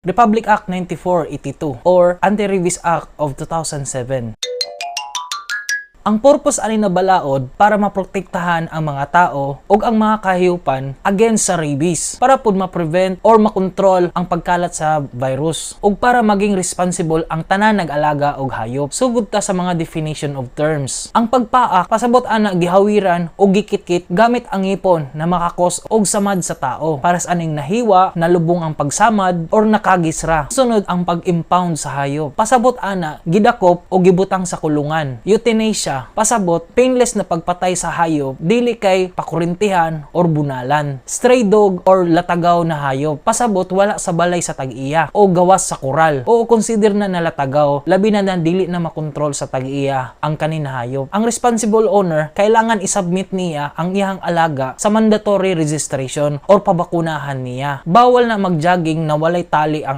Republic Act 9482 or Anti-Rabies Act of 2007. Ang purpose ani na balaod para maprotektahan ang mga tao o ang mga kahiyupan against sa rabies para pud ma-prevent or makontrol ang pagkalat sa virus ug para maging responsible ang tanan nag-alaga og hayop. Sugod ta sa mga definition of terms. Ang pagpaak pasabot ana gihawiran o gikitkit gamit ang ngipon na makakos og samad sa tao para sa aning nahiwa, nalubong ang pagsamad or nakagisra. Sunod ang pag-impound sa hayop. Pasabot ana gidakop o gibutang sa kulungan. Euthanasia pasabot, painless na pagpatay sa hayop, dili kay pakurintihan or bunalan. Stray dog or latagaw na hayop, pasabot wala sa balay sa tag-iya o gawas sa kural o consider na nalatagaw, labi na dili na makontrol sa tag-iya ang kanina hayop. Ang responsible owner, kailangan isubmit niya ang iyang alaga sa mandatory registration or pabakunahan niya. Bawal na mag-jogging na walay tali ang